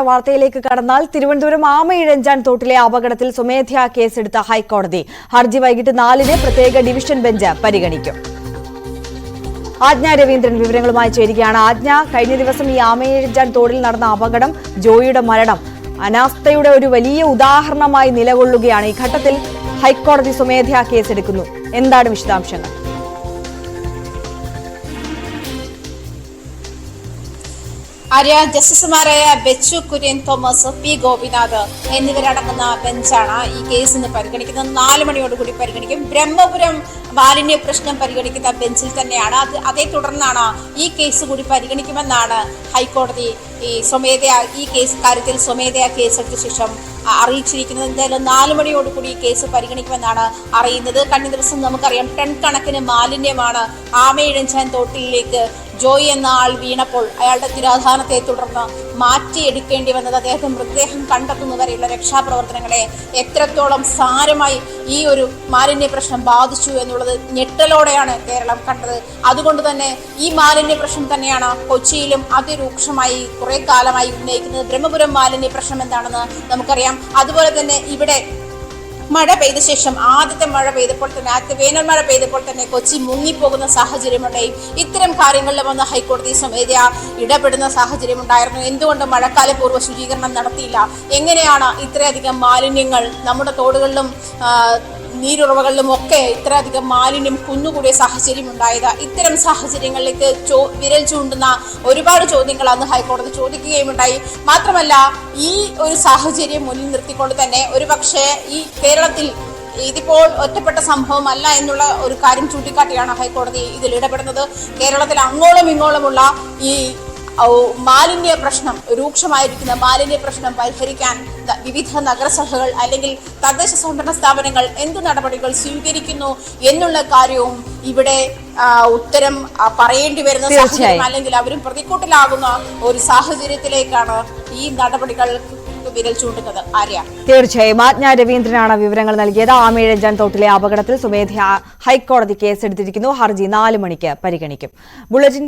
വാർത്തയിലേക്ക് കടന്നാൽ തിരുവനന്തപുരം ആമയിഴഞ്ചാൻ തോട്ടിലെ അപകടത്തിൽ സ്വമേധയാ കേസെടുത്ത ഹൈക്കോടതി ഹർജി വൈകിട്ട് 4-ന് പ്രത്യേക ഡിവിഷൻ ബെഞ്ച് പരിഗണിക്കും. ആജ്ഞ രവീന്ദ്രൻ വിവരങ്ങളുമായി ചേരുകയാണ്. ആജ്ഞ, കഴിഞ്ഞ ദിവസം ഈ ആമയിഴഞ്ചാൻ തോടിൽ നടന്ന അപകടം, ജോയിയുടെ മരണം അനാസ്ഥയുടെ ഒരു വലിയ ഉദാഹരണമായി നിലകൊള്ളുകയാണ്. ഈ ഘട്ടത്തിൽ ഹൈക്കോടതി സ്വമേധയാ കേസെടുക്കുന്നു. എന്താണ് വിശദാംശങ്ങൾ? ജസ്റ്റിസുമാരായ ബെച്ചു കുര്യൻ തോമസ്, പി ഗോപിനാഥ് എന്നിവരടങ്ങുന്ന ബെഞ്ചാണ് ഈ കേസ് ഇന്ന് പരിഗണിക്കുന്നത്. 4 മണിയോടുകൂടി പരിഗണിക്കും. ബ്രഹ്മപുരം മാലിന്യ പ്രശ്നം പരിഗണിക്കുന്ന ബെഞ്ചിൽ തന്നെയാണ്. അതേ തുടർന്നാണ് ഈ കേസ് കൂടി പരിഗണിക്കുമെന്നാണ് ഹൈക്കോടതി ഈ കാര്യത്തിൽ സ്വമേധയാ കേസെടുത്ത ശേഷം അറിയിച്ചിരിക്കുന്നത്. എന്തായാലും 4 മണിയോടുകൂടി ഈ കേസ് പരിഗണിക്കുമെന്നാണ് അറിയുന്നത്. കഴിഞ്ഞ ദിവസം നമുക്കറിയാം, ടൺ കണക്കിന് മാലിന്യമാണ് ആമയിഴഞ്ചാൻ തോട്ടിലേക്ക് ജോയി എന്ന ആൾ വീണപ്പോൾ അയാളുടെ തിരോധാനത്തെ തുടർന്ന് മാറ്റിയെടുക്കേണ്ടി വന്നത്. അദ്ദേഹത്തെ മൃതദേഹം കണ്ടെത്തുന്നവരെയുള്ള രക്ഷാപ്രവർത്തനങ്ങളെ എത്രത്തോളം സാരമായി ഈ ഒരു മാലിന്യ പ്രശ്നം ബാധിച്ചു എന്നുള്ളത് ഞെട്ടലോടെയാണ് കേരളം കണ്ടത്. അതുകൊണ്ട് തന്നെ ഈ മാലിന്യ പ്രശ്നം തന്നെയാണ് കൊച്ചിയിലും അതിരൂക്ഷമായി കുറെ കാലമായി ഉന്നയിക്കുന്നത്. ബ്രഹ്മപുരം മാലിന്യ പ്രശ്നം എന്താണെന്ന് നമുക്കറിയാം. അതുപോലെ തന്നെ ഇവിടെ മഴ പെയ്ത ശേഷം ആദ്യത്തെ മഴ പെയ്തപ്പോൾ തന്നെ, ആദ്യത്തെ വേനൽ മഴ പെയ്തപ്പോൾ തന്നെ കൊച്ചി മുങ്ങിപ്പോകുന്ന സാഹചര്യമുണ്ടായി. ഇത്തരം കാര്യങ്ങളിൽ വന്ന് ഹൈക്കോടതി സ്വമേധയാ ഇടപെടുന്ന സാഹചര്യമുണ്ടായിരുന്നു. എന്തുകൊണ്ട് മഴക്കാല പൂർവ്വ ശുചീകരണം നടത്തിയില്ല? എങ്ങനെയാണ് ഇത്രയധികം മാലിന്യങ്ങൾ നമ്മുടെ തോടുകളിലും നീരുറവകളിലും ഒക്കെ ഇത്രയധികം മാലിന്യം കുന്നുകൂടിയ സാഹചര്യം ഉണ്ടായത്? ഇത്തരം സാഹചര്യങ്ങളിലേക്ക് വിരൽ ചൂണ്ടുന്ന ഒരുപാട് ചോദ്യങ്ങൾ അന്ന് ഹൈക്കോടതി ചോദിക്കുകയുമുണ്ടായി. മാത്രമല്ല, ഈ ഒരു സാഹചര്യം മുന്നിൽ നിർത്തിക്കൊണ്ട് തന്നെ ഒരുപക്ഷെ ഈ കേരളത്തിൽ ഇതിപ്പോൾ ഒറ്റപ്പെട്ട സംഭവമല്ല എന്നുള്ള ഒരു കാര്യം ചൂണ്ടിക്കാട്ടിയാണ് ഹൈക്കോടതി ഇതിൽ ഇടപെടുന്നത്. കേരളത്തിൽ അങ്ങോളം ഇങ്ങോളമുള്ള ഈ മാലിന്യ പ്രശ്നം, രൂക്ഷമായിരിക്കുന്ന മാലിന്യ പ്രശ്നം പരിഹരിക്കാൻ വിവിധ നഗരസഭകൾ അല്ലെങ്കിൽ തദ്ദേശ സ്വയംഭരണ സ്ഥാപനങ്ങൾ എന്ത് നടപടികൾ സ്വീകരിക്കുന്നു എന്നുള്ള കാര്യവും ഇവിടെ ഉത്തരം പറയേണ്ടി വരുന്ന സാഹചര്യം, അല്ലെങ്കിൽ അവരും പ്രതിക്കൂട്ടിലാകുന്ന ഒരു സാഹചര്യത്തിലേക്കാണ് ഈ നടപടികൾ വിരൽ ചൂണ്ടുന്നത്. തീർച്ചയായും ആജ്ഞ രവീന്ദ്രനാണ് വിവരങ്ങൾ നൽകിയത്. ആമയിഴഞ്ചാൻ തോട്ടിലെ അപകടത്തിൽ സ്വമേധയാ ഹൈക്കോടതി കേസെടുത്തിരിക്കുന്നു. ഹർജി 4 മണിക്ക് പരിഗണിക്കും. ബുള്ളറ്റിൻ